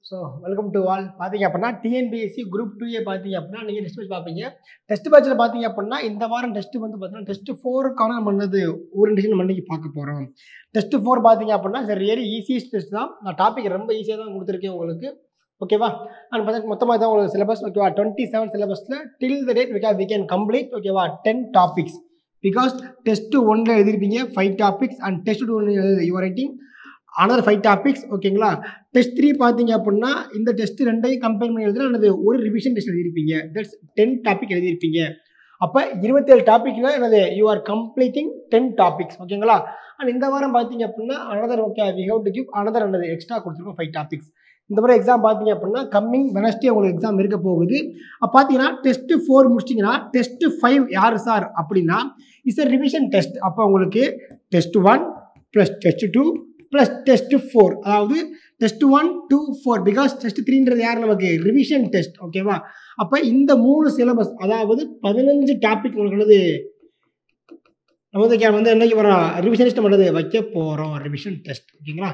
So welcome to all. பார்த்தீங்க அப்படின்னா TNPSC group 2A பார்த்தீங்க அப்படின்னா நீங்கள் டெஸ்ட் பேட்ச் பார்ப்பீங்க. டெஸ்ட் பேட்சில் பார்த்தீங்க அப்படின்னா இந்த வாரம் டெஸ்ட் வந்து பார்த்தீங்கன்னா டெஸ்ட் 4க்கான நம்ம என்னது ஓரியன்டேஷன் நம்ம இன்னைக்கு பார்க்க போகிறோம். டெஸ்ட் 4 பார்த்தீங்க அப்படின்னா சரி ரியலி ஈஸியஸ்ட் டெஸ்ட் தான். நான் டாபிக் ரொம்ப ஈஸியாக தான் கொடுத்துருக்கேன் உங்களுக்கு. ஓகேவா? அண்ட் பார்த்தீங்கன்னா மொத்தமாக தான் உங்களுக்கு சிலபஸ் ஓகேவா 27 சிலபஸில் till the date we can complete ஓகேவா 10 டாபிக்ஸ். பிகாஸ் டெஸ்ட் 1ல் எழுதிருப்பீங்க 5 topics and test 2 your writing another 5 topics ஓகேங்களா. டெஸ்ட் 3 பார்த்தீங்க அப்படின்னா இந்த டெஸ்ட் ரெண்டையும் கம்பேர் பண்ணி எழுதுனா என்னது ஒரு ரிவிஷன் டெஸ்ட் எழுதிருப்பீங்க. தட்ஸ் 10 டாபிக் எழுதிருப்பீங்க. அப்போ 27 டாபிக்ல என்னது யூ ஆர் கம்ப்ளீட்டிங் 10 டாபிக்ஸ் ஓகேங்களா. அண்ட் இந்த வாரம் பார்த்தீங்க அப்படின்னா another okay we have to give another என்னது எக்ஸ்ட்ரா கொடுத்துருக்கோம் 5 டாபிக்ஸ். இந்த மாதிரி எக்ஸாம் பார்த்தீங்க அப்படின்னா கம்மிங் வெனஸ்டே உங்களுக்கு எக்ஸாம் இருக்க போகுது. அப்போ பார்த்தீங்கன்னா டெஸ்ட் 4 முடிச்சிங்கன்னா டெஸ்ட் 5 யார் சார் அப்படின்னா இட்ஸ் a ரிவிஷன் டெஸ்ட். அப்போ உங்களுக்கு test 1 plus test 2 plus test 4 அதாவது டெஸ்ட் 1 2 4 பிகாஸ் டெஸ்ட் 3ன்றது யார் நமக்கு ரிவிஷன் டெஸ்ட் ஓகேவா. அப்போ இந்த 3 சிலபஸ் அதாவது 15 டாபிக் உங்களுக்கு வந்து என்னைக்கு வரோம் ரிவிஷன் டெஸ்ட் பண்ணுறது வைக்க போகிறோம் ரிவிஷன் டெஸ்ட் ஓகேங்களா.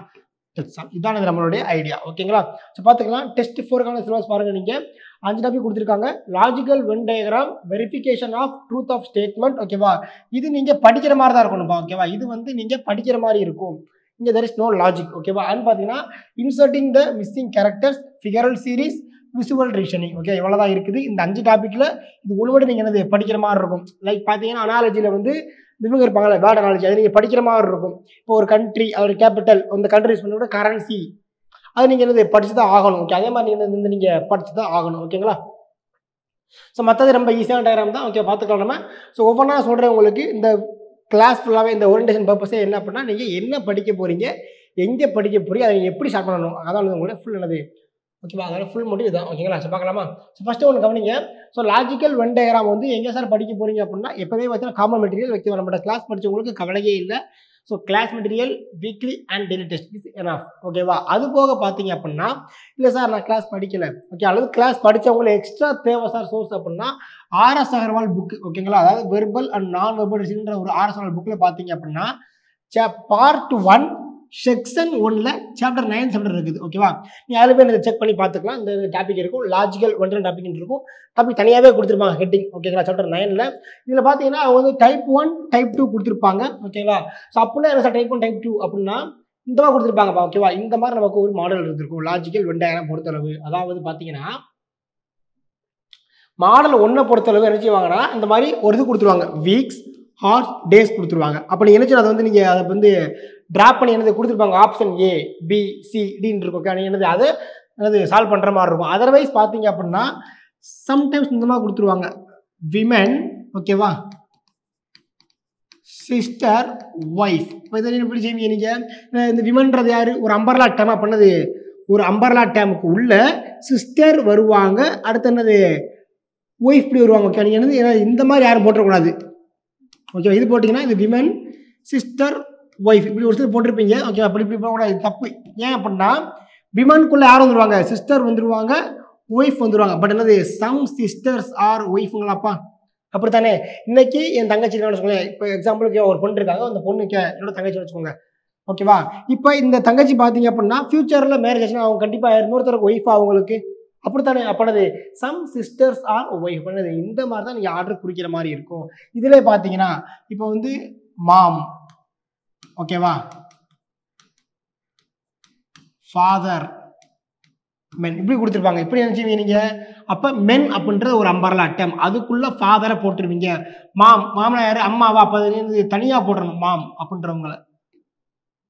இதான நம்மளுடைய ஐடியா ஓகேங்களா. ஸோ பார்த்துக்கலாம் டெஸ்ட் 4க்கான சிலபஸ் பாருங்கள். நீங்கள் 5 டாபிக் கொடுத்துருக்காங்க. Logical Venn diagram, verification of truth of statement ஓகேவா. இது நீங்கள் படிக்கிற மாதிரி தான் இருக்கணும்ப்பா ஓகேவா. இது வந்து நீங்கள் படிக்கிற மாதிரி இருக்கும். இங்கே தெர் இஸ் நோ லாஜிக் ஓகேவா. அண்ட் பார்த்தீங்கன்னா இன்சர்ட்டிங் த missing characters, ஃபிகரல் series, visual reasoning okay இவ்வளோ தான் இருக்குது. இந்த 5 டாப்பிக்கில் இது ஒன்று நீங்கள் என்னது படிக்கிற மாதிரி இருக்கும். லைக் பார்த்தீங்கன்னா அனாலஜியில் வந்து இவங்க இருப்பாங்கல்ல வேர்ட் அனாலஜி அது நீங்கள் படிக்கிற மாதிரி இருக்கும். இப்போ ஒரு கண்ட்ரி அதோட கேபிட்டல் அந்த கண்ட்ரி யூஸ் பண்ணோட கரன்சி அது நீங்கள் என்னது படிச்சு தான் ஆகணும் ஓகே. அதே மாதிரி நீங்கள் படிச்சு தான் ஆகணும் ஓகேங்களா. ஸோ மற்றது ரொம்ப ஈஸியான டயக்ராம் தான் ஓகே பார்த்துக்கலாம் நம்ம. ஸோ ஒவ்வொன்றா சொல்கிறேன் உங்களுக்கு. இந்த கிளாஸ் ஃபுல்லாகவே இந்த ஓரியன்டேஷன் பர்பஸே என்ன அப்படின்னா நீங்கள் என்ன படிக்க போகிறீங்க, எங்கே படிக்க போகிறீங்க, அதை நீங்கள் எப்படி ஸ்டார்ட் பண்ணணும் அதான் உங்களுடைய ஃபுல் என்னது ஓகேவா. அதோட ஃபுல் முடிவு தான் ஓகேங்களா. ஸோ பார்க்கலாமா. ஸோ ஃபஸ்ட்டு ஒன்று கவனிங்க. ஸோ லாஜிக்கல் வென் டயக்ராம் வந்து எங்கே சார் படிக்க போகிறீங்க அப்படின்னா எப்போவே பார்த்தீங்கன்னா காமன் மெட்டீரியல் வைக்க நம்மளோட கிளாஸ் படித்தவங்களுக்கு கவலையே இல்லை. So class material weekly and daily test is enough ஓகேவா. அது போக பார்த்தீங்க அப்படின்னா இல்லை சார் நான் கிளாஸ் படிக்கலை ஓகே அல்லது கிளாஸ் படித்தவங்களுக்கு எக்ஸ்ட்ரா தேவை சார் சோர்ஸ் அப்படின்னா RS அகர்வால் புக்கு ஓகேங்களா. அதாவது வெர்பல் அண்ட் நான் வெர்பல் ரீசனிங்ன்ற ஒரு RS அகர்வால் புக்கில் பார்த்தீங்க அப்படின்னா பார்ட் 1 செக்ஷன் 1ல் சாப்டர் 9 சாப்டர் இருக்குது ஓகேவா. நீங்கள் அதில் போய் செக் பண்ணி பார்த்துக்கலாம். இந்த டாபிக் இருக்கும் லாஜிக்கல் ஒன் டாபிக் இருக்கும். டாபிக் தனியாகவே கொடுத்துருப்பாங்க ஹெட்டிங் ஓகேங்களா. சாப்டர் 9ல் இதில் பார்த்தீங்கன்னா அவங்க வந்து டைப் 1 டைப் 2 கொடுத்துருப்பாங்க ஓகேங்களா. ஸோ அப்படின்னா என்ன சார் டைப் 1 டைப் 2 அப்படின்னா இந்த மாதிரி கொடுத்துருப்பாங்கப்பா ஓகேவா. இந்த மாதிரி நமக்கு ஒரு மாடல் இருந்திருக்கும் லாஜிக்கல் வென் டயக்ராம் பொறுத்தளவு. அதாவது பார்த்தீங்கன்னா மாடல் 1 பொறுத்தளவு என்ன செய்வாங்கன்னா இந்த மாதிரி ஒரு இது கொடுத்துருவாங்க வீக்ஸ் ஹார்ஸ் டேஸ் கொடுத்துருவாங்க. அப்போ நீங்கள் என்ன அதை வந்து நீங்கள் அதை வந்து ட்ராப் பண்ணி என்னது கொடுத்துருப்பாங்க ஆப்ஷன் A B C Dன்னு இருக்கும் ஓகே. நீங்கள் என்னது அது என்னது சால்வ் பண்ணுற மாதிரி இருக்கும். அதர்வைஸ் பார்த்தீங்க அப்படின்னா சம்டைம்ஸ் இந்த மாதிரி கொடுத்துருவாங்க விமன் ஓகேவா சிஸ்டர் ஒய்ஃப். இப்போ இதை எப்படி செய்வீங்க நீங்கள் இந்த விமன்றது யார் ஒரு அம்பர்லா டேமாக பண்ணது ஒரு அம்பர்லா டேமுக்கு உள்ள சிஸ்டர் வருவாங்க. அடுத்து என்னது ஒய்ஃப் இப்படி வருவாங்க ஓகே. நீங்கள் என்னது இந்த மாதிரி யாரும் போட்டுறக்கூடாது ஓகே. இது போட்டிங்கன்னா இது விமன் சிஸ்டர் ஒய்ஃப் இப்படி ஒரு சிலர் போட்டிருப்பீங்க ஓகே. அப்படி இப்படி போகக்கூடாது தப்பு. ஏன் அப்படின்னா விமனுக்குள்ளே யாரும் வந்துருவாங்க சிஸ்டர் வந்துருவாங்க ஒய்ஃப் வந்துருவாங்க. பட் என்னது சம் சிஸ்டர்ஸ் ஆர் ஒய்ஃபுங்களாப்பா அப்படித்தானே. இன்னைக்கு என் தங்கச்சி வச்சுக்கோங்க. இப்போ எக்ஸாம்பிளுக்கு ஒரு பொண்ணு இருக்காங்க அந்த பொண்ணுக்கு என்னோட தங்கச்சி வச்சுக்கோங்க ஓகேவா. இப்போ இந்த தங்கச்சி பார்த்தீங்க அப்படின்னா ஃபியூச்சரில் மேரேஜ் ஆச்சுன்னா அவங்க கண்டிப்பாக இன்னொருத்தருக்கு ஒய்ஃப் அவங்களுக்கு அப்படித்தானே. அப்பனது சம் சிஸ்டர்ஸ் ஆர் ஒய்ஃப் பண்ணது இந்த மாதிரி தான் நீங்கள் ஆர்டர் குறிக்கிற மாதிரி இருக்கும். இதில் பார்த்தீங்கன்னா இப்போ வந்து மாம் ஓகேவா ஃபாதர் மென் இப்படி கொடுத்துருப்பாங்க. இப்படி நினச்சிங்க நீங்கள். அப்போ மென் அப்படின்ற ஒரு அம்பர்லா டேம் அதுக்குள்ளே ஃபாதரை போட்டுருவீங்க. மாமனா யார் அம்மாவா அப்போ தனியாக போட்டுறணும் மாம் அப்படின்றவங்களை.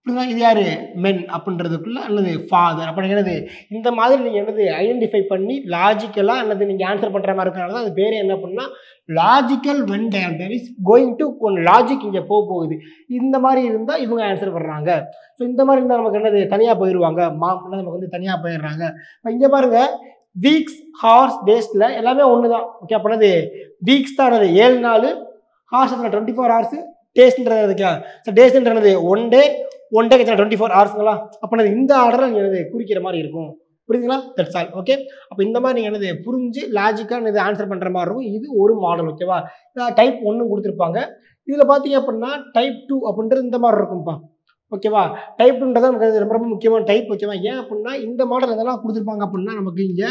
இப்படிதான் இது யார் மென் அப்படின்றதுக்குள்ள அல்லது ஃபாதர் அப்படி என்னது இந்த மாதிரி நீங்கள் என்னது ஐடென்டிஃபை பண்ணி லாஜிக்கலாக அல்லது நீங்கள் ஆன்சர் பண்ணுற மாதிரி இருக்கிறனால தான் அது பேர் என்ன பண்ணால் logical Venn diagram. There is going to one logic இங்கே போகுது. இந்த மாதிரி இருந்தால் இவங்க ஆன்சர் பண்ணுறாங்க. ஸோ இந்த மாதிரி இருந்தால் நமக்கு என்னது தனியாக போயிடுவாங்க மாம்னா நமக்கு வந்து தனியாக போயிடுறாங்க. இப்போ இங்கே பாருங்க வீக்ஸ் ஹார்ஸ் டேஸில் எல்லாமே ஒன்று தான் ஓகே. அப்படின்னது வீக்ஸ் தான் என்னது 7 நாள் ஹார்ஸ் 24 ஹவர்ஸ் டேஸ்ன்றது இருக்கா. ஸோ டேஸ்ன்றது 1 டே 1 டே 24 ஹவர்ஸுங்களா. அப்போ இந்த ஆர்டரை நீங்கள் என்னது குறிக்கிற மாதிரி இருக்கும் புரியுதுங்களா. That's all okay. அப்போ இந்த மாதிரி நீங்கள் என்னது புரிஞ்சு லாஜிக்காக இது ஆன்சர் பண்ணுற மாதிரி இருக்கும். இது ஒரு மாடல் ஓகேவா. டைப் 1 கொடுத்துருப்பாங்க. இதில் பார்த்தீங்க அப்படின்னா டைப் 2 அப்படின்றது இந்த மாதிரி இருக்கும்ப்பா ஓகேவா? டைப்ன்றது நமக்கு ரொம்ப ரொம்ப முக்கியமான டைப் ஓகேவா? ஏன் அப்படின்னா இந்த மாடல் எதெல்லாம் கொடுத்துருப்பாங்க அப்படின்னா நமக்கு இங்க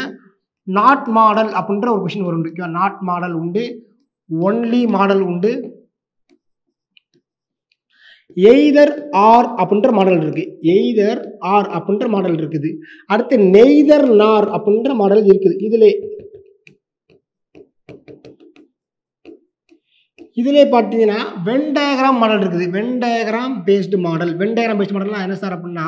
நாட் மாடல் அப்படின்ற ஒரு கொஸ்டின் வரும் ஓகேவா? நாட் மாடல் உண்டு, ஒன்லி மாடல் உண்டு, எய்தர் ஆர் அப்படின்ற மாடல் இருக்கு. எய்தர் ஆர் அப்படின்ற மாடல் இருக்குது. அடுத்து நெய்தர் நார் அப்படின்ற மாடல் இருக்குது. இதுல பார்த்தீங்கன்னா வென் டயக்ராம் மாடல் இருக்குது. Venn diagram based model. Venn diagram based மாடல்னா என்ன சார் அப்படின்னா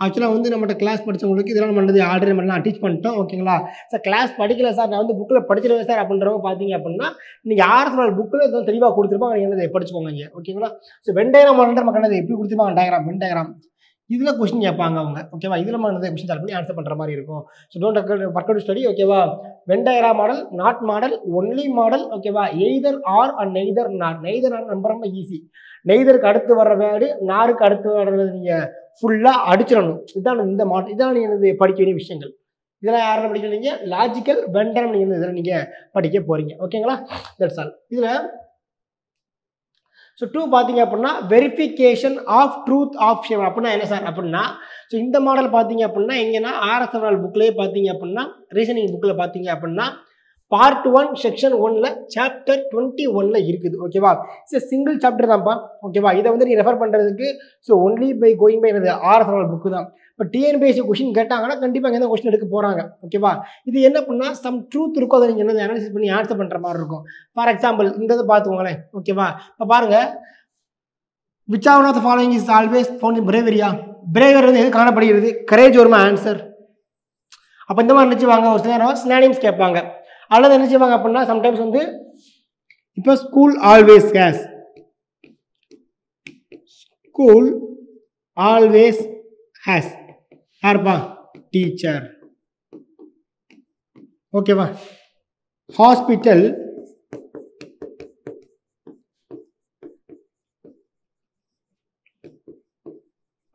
ஆக்சுவலாக வந்து நம்மகிட்ட கிளாஸ் படித்தவங்களுக்கு இதெல்லாம் நம்ம ஆல்ரெடி நம்ம டீச் பண்ணிட்டோம் ஓகேங்களா? சார் கிளாஸ் படிக்கல சார், நான் வந்து புக்கில் படிச்சிருவேன் சார் அப்படின்றவங்க பார்த்தீங்க அப்படின்னா நீங்கள் ஆர்எஸ் புக்கில் எதுவும் தெளிவாக கொடுத்துருப்பாங்க, நீங்கள் என்னது படிச்சுக்கோங்க இங்கே ஓகேங்களா? ஸோ வென் டயக்ராம் மாடல் நமக்கு என்னது எப்படி கொடுத்துருப்பாங்க டயக்ராம், வென் டயக்ராம் இதில் கொஸ்டின் கேட்பாங்க அவங்க ஓகேவா? இதில் நம்ம கொஸ்டின் சால்வ் பண்ணி ஆன்சர் பண்ணுற மாதிரி இருக்கும். So don't work out study ஓகேவா? Venn diagram model, not model, only model ஓகேவா? Either or and neither nor. Neither nor ரொம்ப ரொம்ப ஈஸி. நெய்தருக்கு அடுத்து வர்ற வேர்டு, நாருக்கு அடுத்து வர்றது நீங்கள் ஃபுல்லாக அடிச்சிடணும். இதான் இந்த மாடல், இதான் நீங்கள் படிக்க வேண்டிய விஷயங்கள். இதெல்லாம் யாரும் படிக்கிறீங்க? லாஜிக்கல் வென் டயக்ராம் நீங்கள் இதெல்லாம் நீங்கள் படிக்க போகிறீங்க ஓகேங்களா? That's all. இதில் ஸோ 2 பார்த்தீங்க அப்படின்னா verification of truth of shame அப்படின்னா என்ன சார் அப்படின்னா ஸோ இந்த மாடல் பார்த்தீங்க அப்படின்னா எங்கன்னா ஆர்எஸ்எஃப்எல் புக்லேயே பார்த்தீங்க அப்படின்னா ரீசனிங் புக்கில் பார்த்தீங்க அப்படின்னா பார்ட் 1 செக்ஷன் 1ல சாப்டர் 21ல இருக்குது ஓகேவா? ஸோ சிங்கிள் சாப்டர் தான்ப்பா ஓகேவா? இதை வந்து நீங்கள் ரெஃபர் பண்ணுறதுக்கு so only by going by எனது ஆர்எஸ்எஃப்எல் புக்கு தான். இப்போ டிஎன்பிஎஸ்சி கொஸ்டின் கேட்டாங்கன்னா கண்டிப்பாக எந்த கொஸ்டின் எடுக்க போகிறாங்க ஓகேவா? இது என்ன பண்ணால் சம் ட்ரூத் இருக்கும், அதை நீங்கள் என்ன அனாலிசிஸ் பண்ணி ஆன்சர் பண்ணுற மாதிரி இருக்கும். ஃபார் எக்ஸாம்பிள் இந்த இதை பார்த்துக்கோங்களேன் ஓகேவா? இப்போ பாருங்கள், which of the following is always found in பிரேவரியா? பிரேவர் வந்து எது காணப்படுகிறது? கரேஜ் வருமா ஆன்சர்? அப்போ இந்த மாதிரி நினச்சிவாங்க. ஒரு சில நேரம் சினானிம்ஸ் கேட்பாங்க. அல்லது என்ன செய்வாங்க அப்படின்னா சம்டைம்ஸ் வந்து இப்போ school always has, school always has யாருப்பா? டீச்சர் ஓகேவா? ஹாஸ்பிட்டல்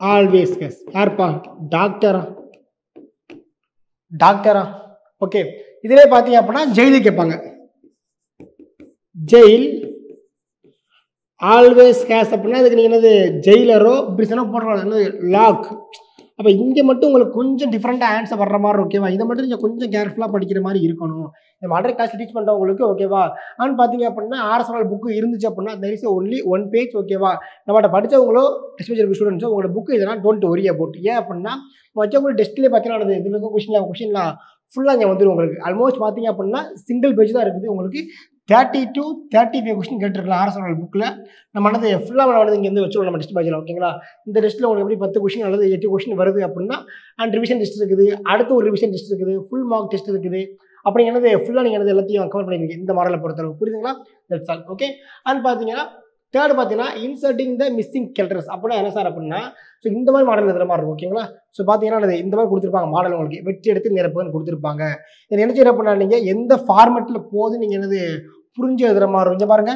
ஆல்வேஸ் ஹேஸ் யாருப்பா? டாக்டரா? டாக்டரா ஓகே. இதிலே பார்த்தீங்க அப்படின்னா ஜெயிலு கேட்பாங்க. ஜெயில் ஆல்வேஸ் ஹேஸ் அப்படின்னா இதுக்கு நீங்கள் என்னது ஜெயிலரோ பிரிசனோ போடுறாங்க என்னது லாக். அப்போ இங்கே மட்டும் உங்களுக்கு கொஞ்சம் டிஃப்ரெண்ட்டாக ஆன்சர் வர்ற மாதிரி ஓகேவா? இதை மட்டும் நீங்கள் கொஞ்சம் கேர்ஃபுல்லாக படிக்கிற மாதிரி இருக்கணும். நம்ம ஆல்ரெடி கிளாஸ் டீச் பண்ணுறவங்களுக்கு ஓகேவா? ஆனால் பார்த்தீங்க அப்படின்னா ஆர்எஸ்எஃப்எல் புக்கு இருந்துச்சு அப்படின்னா தெர் இஸ் ஒன்லி 1 பேஜ் ஓகேவா? நம்மகிட்ட படித்தவங்களோ எஸ்பெஷல் ஸ்டூடெண்ட்ஸோ உங்களோட புக்கு இதெல்லாம் டோன்ட் ஒரி அபவுட். ஏன் அப்படின்னா வச்சவங்க டெஸ்ட்லேயே பார்த்தீங்கன்னா இதில் இருக்க கொஷின்லாம் ஃபுல்லாக இங்கே வந்துடும் உங்களுக்கு. ஆல்மோஸ்ட் பார்த்தீங்க அப்படின்னா சிங்கிள் பேஜ் தான் இருக்குது. உங்களுக்கு 30 to 35 கொஸ்டின் கேட்டிருக்கலாம் ஆர்எஸ்எஃப்எல் புக்கில். நம்ம வந்து ஃபுல்லாக வந்து இங்கே வந்து வச்சுருவோம் நம்ம டெஸ்ட் பேஜில் ஓகேங்களா? இந்த டெஸ்ட்டில் உங்களுக்கு எப்படி 10 கொஸ்டின் அல்லது 8 கொஸ்டின் வருது அப்படின்னா அண்ட் ரிவிஷன் டெஸ்ட் இருக்குது, அடுத்து ஒரு ரிவிஷன் டெஸ்ட் இருக்குது, ஃபுல் மார்க் டெஸ்ட் இருக்குது. அப்படி என்னது ஃபுல்லாக நீங்கள் என்னது எல்லாத்தையும் கவர் பண்ணிருக்கீங்க இந்த மாடலை பொறுத்தளவு. புரியுதுங்களா? That's all okay. அண்ட் பார்த்தீங்கன்னா தேர்ட் பார்த்தீங்கன்னா இன்சர்ட்டிங் த மிஸ்ஸிங் கேரக்டர்ஸ் அப்படின்னா என்ன சார் அப்படின்னா ஸோ இந்த மாதிரி மாடல் எழுதுற மாதிரி இருக்கும் ஓகேங்களா? ஸோ பார்த்தீங்கன்னா இந்த மாதிரி கொடுத்துருப்பாங்க மாடல் உங்களுக்கு வெற்றி எடுத்து நிரப்புன்னு கொடுத்துருப்பாங்க. இதை என்ன செய்யற அப்படின்னா நீங்கள் எந்த ஃபார்மெட்டில் போது நீங்கள் என்னது புரிஞ்சு எழுதுற மாதிரி இருக்கும். பாருங்க,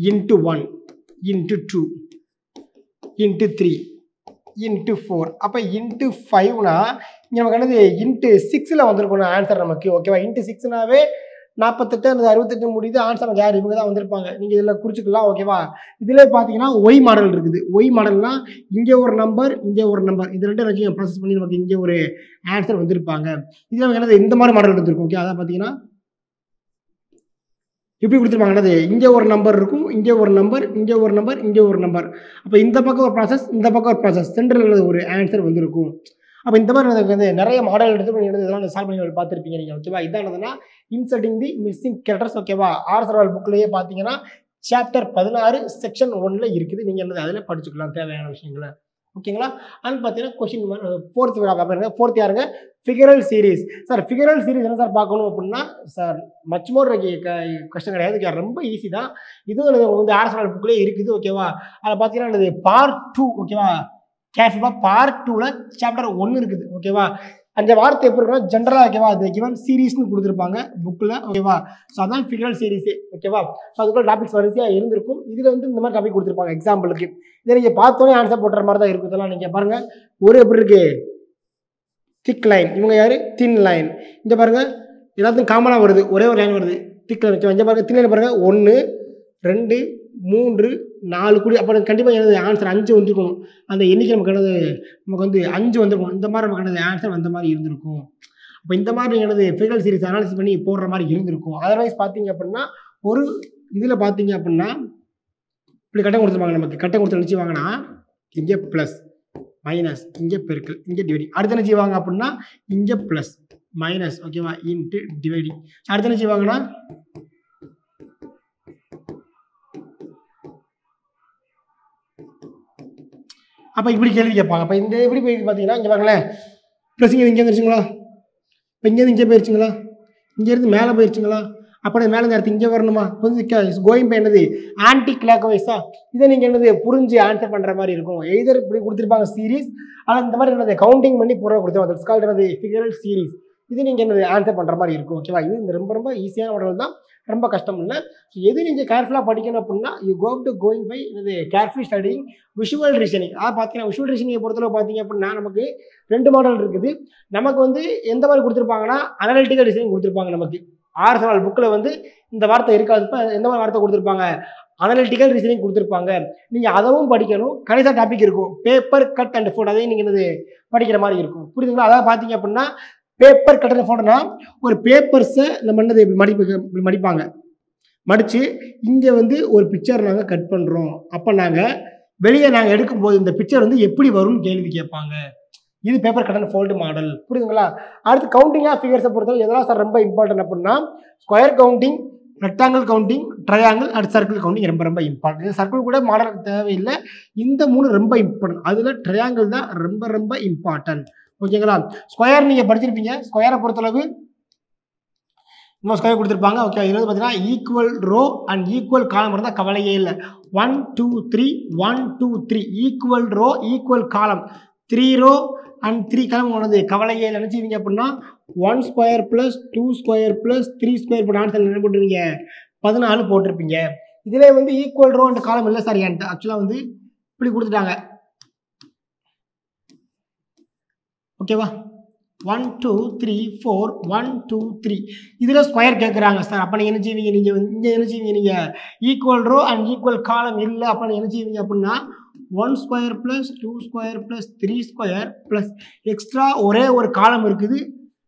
இன்ட்டு 1 இன்ட்டு 2 இன்ட்டு 3 இன்ட்டு 4 அப்போ இன்ட்டு 5னா இங்கே நமக்கு என்னது இன்ட்டு 6ல் வந்திருக்கணும் ஆன்சர் நமக்கு ஓகேவா? இன்ட்டு 6னாவே 48 அந்த 68 முடியுது. ஆன்சர் நமக்கு யார்? இவங்க தான் வந்திருப்பாங்க. நீங்கள் இதில் குறிச்சிக்கலாம் ஓகேவா? இதில் பார்த்தீங்கன்னா ஒய் மாடல் இருக்குது. ஒய் மாடல்னா இங்கே ஒரு நம்பர் இங்கே ஒரு நம்பர் இது ரெண்டும் வச்சு ப்ராசஸ் பண்ணி நமக்கு இங்கே ஒரு ஆன்சர் வந்திருப்பாங்க. இதில் நமக்கு என்னது இந்த மாதிரி மாடல் எடுத்துருக்கும் ஓகே. அதான் பார்த்தீங்கன்னா இப்படி கொடுத்துருப்பாங்க. என்னது இங்கே ஒரு நம்பர் இருக்கும், இங்கே ஒரு நம்பர், இங்கே ஒரு நம்பர், இங்கே ஒரு நம்பர். அப்போ இந்த பக்கம் ஒரு ப்ராசஸ், இந்த பக்கம் ஒரு ப்ராசஸ், சென்டரில் ஒரு ஆன்சர் வந்திருக்கும். அப்போ இந்த மாதிரி வந்து நிறைய மாடல் எடுத்து நீங்கள் இதெல்லாம் சால்வ் பண்ணி பார்த்துருப்பீங்க நீங்கள் ஓகேவா? இதான் என்னதுன்னா இன்சர்ட்டிங் தி மிஸ்ஸிங் கேரக்டர்ஸ் ஓகேவா? ஆர்எஸ்எஃப்எல் புக்லேயே பார்த்தீங்கன்னா சாப்டர் 16 செக்ஷன் 1ல் இருக்குது. நீங்கள் என்னது அதில் படிச்சுக்கலாம் தேவையான விஷயங்களை ஓகேங்களா? அண்ட் பார்த்தீங்கன்னா கொஸ்டின் ஃபோர்த் யாருங்க? ஃபிகரல் சீரீஸ். சார் ஃபிகரல் சீரீஸ் என்ன சார் பார்க்கணும் அப்படின்னா சார் மச் மோர் கஷ்டம் கிடையாது, ரொம்ப ஈஸி தான். இதுவும் வந்து ஆர்எஸ்எஃப்எல் புக்லேயே இருக்குது ஓகேவா? அதில் பார்த்தீங்கன்னா பார்ட் 2 ஓகேவா? கேர்ஃபுல்லாக பார்ட் 2ல் சாப்டர் 1 இருக்குது ஓகேவா? அந்த வார்த்தை எப்படி இருக்குன்னா ஜென்ரலாக ஓகேவா? அது கிவன் சீரீஸ்னு கொடுத்துருப்பாங்க புக்கில் ஓகேவா? ஸோ அதான் ஃபிகரல் சீரீஸே ஓகேவா? ஸோ அதுக்குள்ள டாபிக்ஸ் வரிசையாக இருந்திருக்கும். இதில் வந்து இந்த மாதிரி டாபிக் கொடுத்துருப்பாங்க எக்ஸாம்பிளுக்கு. இதை நீங்கள் பார்த்தோன்னே ஆன்சர் போட்டுற மாதிரி தான் இருக்கும். இதெல்லாம் நீங்கள் பாருங்கள், ஒரு எப்படி இருக்கு திக் லைன், இவங்க யார் தின் லைன். இங்கே பாருங்கள் எல்லாத்துக்கும் காமனாக வருது, ஒரே ஒரு லைன் வருது திக் லைன். இங்கே பாருங்கள் தின் லைன் பாருங்கள் 1 2 3 4 கூடி அப்போ கண்டிப்பாக எனது ஆன்சர் 5 வந்துருக்கணும். அந்த எண்ணிக்கை நமக்கு வந்து 5 வந்துருக்கணும். இந்த மாதிரி நமக்கு ஆன்சர் வந்த மாதிரி இருந்திருக்கும். அப்போ இந்த மாதிரி எனது ஃபிகர் சீரிஸ் அனாலிசிஸ் பண்ணி போடுற மாதிரி இருந்திருக்கும். அதர்வைஸ் பார்த்தீங்க அப்படின்னா ஒரு இதில் பார்த்தீங்க அப்படின்னா இப்படி கட்டம் கொடுத்துருப்பாங்க. நமக்கு கட்டம் கொடுத்து நினச்சி வாங்கினா இங்கே ப்ளஸ் மைனஸ் இங்கே பெருக்கல் இங்கே டிவைடிங். அடுத்து என்ன செய்வாங்க அப்படின்னா இங்கே ப்ளஸ் மைனஸ் ஓகேவா இன்ட்டு டிவைடிங். அடுத்து என்ன செய்வாங்கன்னா அப்போ இப்படி கேள்வி கேட்பாங்க. அப்போ இந்த எப்படி போய் பார்த்தீங்கன்னா இங்கே பாருங்களேன் ப்ளஸ் இங்கே வந்துருச்சுங்களா, இப்போ இங்கேருந்து இங்கே போயிருச்சுங்களா, இங்கேருந்து மேலே போயிருச்சுங்களா, அப்படியே மேலே நேரத்து இங்கே வரணுமா, கொஞ்சம் கோயிங் பை என்னது ஆன்டி கிளாக் வைஸா. இதை நீங்கள் என்னது புரிஞ்சு ஆன்சர் பண்ணுற மாதிரி இருக்கும். எய்தர் இப்படி கொடுத்துருப்பாங்க சீரீஸ், ஆனால் இந்த மாதிரி என்னது கவுண்டிங் பண்ணி பூரா கொடுத்துருவாங்க. இட்ஸ் கால்ட் என்னது ஃபிகரல் சீரீஸ். இது நீங்கள் என்னது ஆன்சர் பண்ணுற மாதிரி இருக்கும் ஓகேவா. இது இந்த ரொம்ப ரொம்ப ஈஸியான மாடல் தான், ரொம்ப கஷ்டம் இல்லை. ஸோ எது நீங்கள் கேர்ஃபுல்லாக படிக்கணும் அப்படின்னா you go to going by என்னது கேர்ஃபுல் ஸ்டடிங் விஷுவல் ரீசனிங். அதாவது பார்த்தீங்கன்னா விஷுவல் ரீசனிங்கை பொறுத்தளவு பார்த்தீங்க அப்படின்னா நமக்கு 2 மாடல் இருக்குது. நமக்கு வந்து எந்த மாதிரி கொடுத்துருப்பாங்கன்னா அனலிட்டிக்கல் ரீசனிங் கொடுத்துருப்பாங்க. நமக்கு 6 சவால் புக்கில் வந்து இந்த வார்த்தை இருக்காது. இப்போ எந்த மாதிரி வார்த்தை கொடுத்துருப்பாங்க அனலிட்டிக்கல் ரீசனிங் கொடுத்துருப்பாங்க. நீங்கள் அதவும் படிக்கணும். கடைசியாக டாபிக் இருக்கும் பேப்பர் கட் அண்ட் ஃபோல்ட். அதையும் நீங்கள் என்னது படிக்கிற மாதிரி இருக்கும். புரியுதுங்களா. அதாவது பார்த்தீங்க அப்படின்னா பேப்பர் கட் அண்ட் ஃபோல்ட்னா ஒரு பேப்பர்ஸை நம்ம என்னது இப்படி மடிப்பாங்க. மடித்து இங்கே வந்து ஒரு பிக்சர் நாங்கள் கட் பண்ணுறோம். அப்போ நாங்கள் வெளியே நாங்கள் எடுக்கும்போது இந்த பிக்சர் வந்து எப்படி வரும்னு கேள்வி கேட்பாங்க. இது paper cut and fold model. புரியுதுங்களா. அடுத்து கவுண்டிங் ஆஃப் ஃபிகர்ஸை பொறுத்தவரை எதெல்லாம் சார் ரொம்ப இம்பார்ட்டன்ட் அப்படின்னா square counting, rectangle counting, triangle and circle counting ரொம்ப ரொம்ப இம்பார்ட்டன்ட். சர்க்கிள் கூட மாடல் தேவையில்லை. இந்த 3 ரொம்ப இம்பார்ட்டன்ட். அதில் ட்ரையாங்கிள் தான் ரொம்ப ரொம்ப இம்பார்ட்டன்ட் ஓகேங்களா. ஸ்கொயர் நீங்கள் படிச்சிருப்பீங்க. ஸ்கொயரை பொறுத்தளவு இன்னும் ஸ்கொயர் கொடுத்துருப்பாங்க ஓகே. இதில் வந்து பார்த்தீங்கன்னா ஈக்குவல் ரோ அண்ட் ஈக்குவல் காலம் இருந்தால் கவலையே இல்லை. 1 2 3 1 2 3 ஈக்குவல் ரோ ஈக்குவல் காலம் 3 ரோ அண்ட் 3 காலம் ஒன்று கவலையே நினச்சிங்க அப்படின்னா 1 square plus 2 square plus 3 square போட்டு ஆன்சர் என்ன போட்டுருவீங்க 14 போட்டிருப்பீங்க. இதில் வந்து ஈக்குவல் ரோ அண்ட் காலம் இல்லை சார் என்கிட்ட ஆக்சுவலாக வந்து இப்படி கொடுத்துட்டாங்க ஓகேவா. 1 2 3 4 1 2 3 இதில் ஸ்கொயர் கேட்குறாங்க சார். அப்போ நீங்கள் என்ன செய்வீங்க, நீங்கள் வந்து இங்கே என்ன செய்வீங்க, நீங்கள் ஈக்குவல் ரோ அண்ட் ஈக்குவல் காலம் இல்லை அப்போ என்ன செய்வீங்க அப்படின்னா 1 square plus 2 square plus 3 square plus extra ஒரே ஒரு காலம் இருக்குது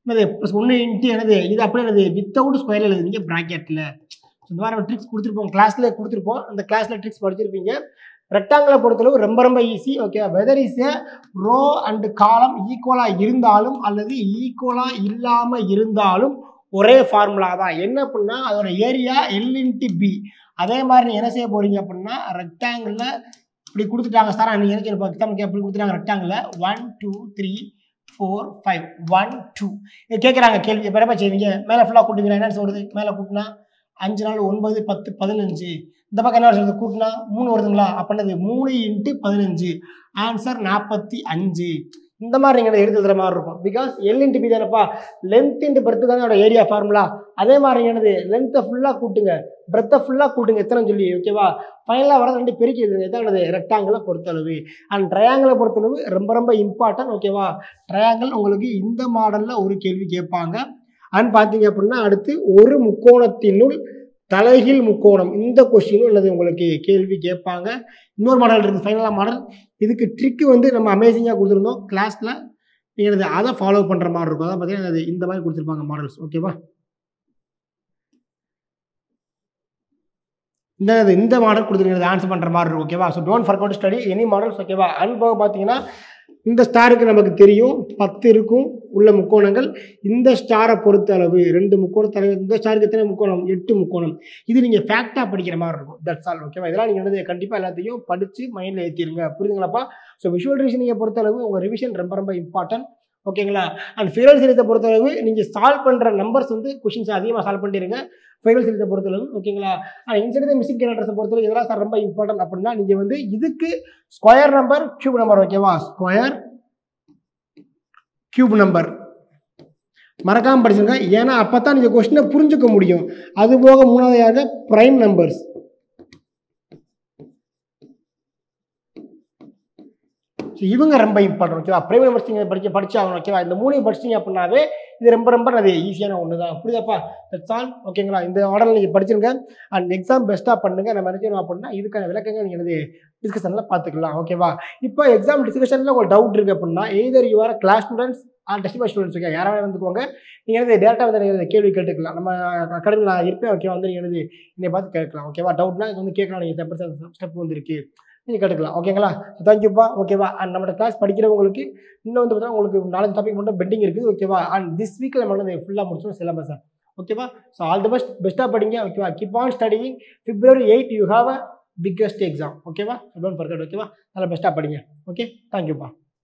என்னது ப்ளஸ் 1 இன்ட்டு என்னது இது அப்படியே என்னது வித்தவுட் ஸ்கொயர் எழுதுவீங்க ப்ராக்கெட்டில். இந்த மாதிரி ட்ரிக்ஸ் கொடுத்துருப்போம் கிளாஸில் கொடுத்துருப்போம். அந்த கிளாஸில் ட்ரிக்ஸ் படிச்சிருப்பீங்க. ரெக்டாங்கிளை பொறுத்தளவு ரொம்ப ரொம்ப easy okay. Whether is a row and column ஈக்குவலாக இருந்தாலும் அல்லது ஈக்குவலாக இல்லாமல் இருந்தாலும் ஒரே ஃபார்முலா தான். என்ன அப்படின்னா அதோட ஏரியா L/B. அதே மாதிரி நீங்கள் என்ன செய்ய போகிறீங்க அப்படின்னா ரெக்டாங்கிளில் இப்படி கொடுத்துட்டாங்க சார். நீங்கள் எனக்கு எப்படி கொடுத்துட்டாங்க ரெக்டாங்கிளில் 1 2 3 4 5 1 2 இது கேட்குறாங்க கேள்வி. எப்போ செய்வீங்க மேலே ஃபுல்லாக கூட்டுவீங்க. என்ன சொல்கிறது மேலே கூட்டினா 5 4 9 10 15. இந்த பக்கம் என்ன வருது கூட்டினா 3 வருதுங்களா. அப்படின்னது 3 இன்ட்டு 15 ஆன்சர் 45. இந்த மாதிரி நீங்கள் எடுத்து எழுதுற மாதிரி இருக்கும். பிகாஸ் L/B தானப்பா லென்த் இன்ட்டு பிரெத்து தானே அதோட ஏரியா ஃபார்முலா. அதே மாதிரி என்னது லென்த்தை ஃபுல்லாக கூட்டுங்க பிரெத்தை ஃபுல்லாக கூட்டுங்க எத்தனை சொல்லி ஓகேவா. ஃபைனலாக வரது 2 பெருக்கி எழுதுங்க. எத்தனை ரெக்டாங்கிளை பொறுத்தளவு அண்ட் ட்ரையாங்கிளை பொறுத்தளவு ரொம்ப ரொம்ப இம்பார்ட்டன்ட் ஓகேவா. ட்ரையாங்கிள் உங்களுக்கு இந்த மாடலில் ஒரு கேள்வி கேட்பாங்க. அண்ட் பார்த்தீங்க அப்படின்னா அடுத்து ஒரு முக்கோணத்தினுள் தலைகீழ் முக்கோணம் இந்த கொஸ்டினும் என்னது உங்களுக்கு கேள்வி கேட்பாங்க. இன்னொரு மாடல் இருக்குது ஃபைனலாக மாடல். இதுக்கு ட்ரிக்கு வந்து நம்ம அமேசிங்காக கொடுத்துருந்தோம் கிளாஸில். நீங்கள் அதை ஃபாலோ பண்ணுற மாதிரி இருக்கும். அதான் பார்த்தீங்கன்னா இந்த மாதிரி கொடுத்துருப்பாங்க மாடல்ஸ் ஓகேவா. இந்த மாடல் கொடுத்துருக்கிறது ஆன்சர் பண்ணுற மாதிரி இருக்கும் ஓகேவா. So don't forget to study any models ஓகேவா. அண்ட் போக பார்த்தீங்கன்னா இந்த ஸ்டாருக்கு நமக்கு தெரியும் 10 இருக்கும் உள்ள முக்கோணங்கள். இந்த ஸ்டாரை பொறுத்த அளவு 2 முக்கோண இந்த ஸ்டாருக்கு எத்தனை முக்கோணம் 8 முக்கோணம். இது நீங்கள் ஃபேக்டாக படிக்கிற மாதிரி இருக்கும். தட்ஸ் ஆல் ஓகேவா. இதெல்லாம் நீங்கள் வந்து கண்டிப்பாக எல்லாத்தையும் படித்து மைண்டில் ஏற்றிடுங்க. புரியுதுங்களாப்பா. ஸோ விஷுவல் ரீசனிங்கை பொறுத்தளவு உங்கள் ரிவிஷன் ரொம்ப ரொம்ப இம்பார்ட்டன்ட் ஓகேங்களா. அண்ட் ஃபிகரல் சீரிஸை பொறுத்தளவு நீங்கள் சால்வ் பண்ணுற நம்பர்ஸ் வந்து கொஷின்ஸ் அதிகமாக சால்வ் பண்ணிடுங்க ஃபிகரல் சீரிஸை பொறுத்தளவு ஓகேங்களா. ஆனால் இன்சைட் மிஸ்ஸிங் கேரக்டர்ஸை பொறுத்தளவு இதெல்லாம் சார் ரொம்ப இம்பார்ட்டன்ட் அப்படின்னா நீங்கள் வந்து இதுக்கு ஸ்கொயர் நம்பர் கியூப் நம்பர் ஓகேவா. ஸ்கொயர் கியூப் நம்பர் மறக்காமல் படிச்சுங்க. ஏன்னா அப்போ தான் நீங்கள் கொஸ்டினை புரிஞ்சுக்க முடியும். அதுபோக 3வது பிரைம் நம்பர்ஸ் இவங்க ரொம்ப இம்பார்ட்டன்ட் ஓகேவா. பிரைம் நம்பர்ஸ் நீங்கள் படிச்சாகணும் ஓகேவா. இந்த 3 படிச்சிங்க அப்படின்னாவே இது ரொம்ப ரொம்ப அது ஈஸியான ஒன்று தான். புரியுதாப்பா? That's all. ஓகேங்களா? இந்த ஆர்டரில் நீங்கள் படிச்சிருங்க. அண்ட் எக்ஸாம் பெஸ்ட்டாக பண்ணுங்க. நம்ம என்ன செய்யணும் அப்படின்னா இதுக்கான விளக்கங்கள் நீங்கள் என்னது டிஸ்கஷனில் பார்த்துக்கலாம். ஓகேவா? இப்போ எக்ஸாம் டிஸ்கஷனில் உங்களுக்கு டவுட் இருக்குது அப்படின்னா either you are class students are test batch students okay யாராவது வந்துக்கோங்க. நீங்கள் என்னது டேரெக்டாக வந்து நீங்கள் கேள்வி கேட்டுக்கலாம். நம்ம அகாடமியில் நான் இருப்பேன். ஓகேவா? வந்து நீங்கள் என்னது என்னை பார்த்து கேட்கலாம். ஓகேவா? டவுட்னா இது வந்து கேட்கலாம். நீங்கள் ஸ்டெப் வந்துருக்கு நீங்கள் கேட்டுக்கலாம். ஓகேங்களா? தேங்க்யூப்பா. ஓகேவா? அண்ட் நம்மளோட கிளாஸ் படிக்கிறவங்களுக்கு இன்னும் வந்து பார்த்தீங்கன்னா உங்களுக்கு 4 டாபிக் மட்டும் பெண்டிங் இருக்குது. ஓகேவா? அண்ட் திஸ் வீக்கில் நம்ம வந்து ஃபுல்லாக முடிச்சோம் சிலபஸ். ஓகேவா? So all the best. பெஸ்ட்டாக படிங்க. ஓகேவா? Keep on studying. February 8 you have a biggest exam. ஓகேவா? Don't forget. ஓகேவா? நல்லா பெஸ்ட்டாக படிங்க. ஓகே தேங்க்யூப்பா.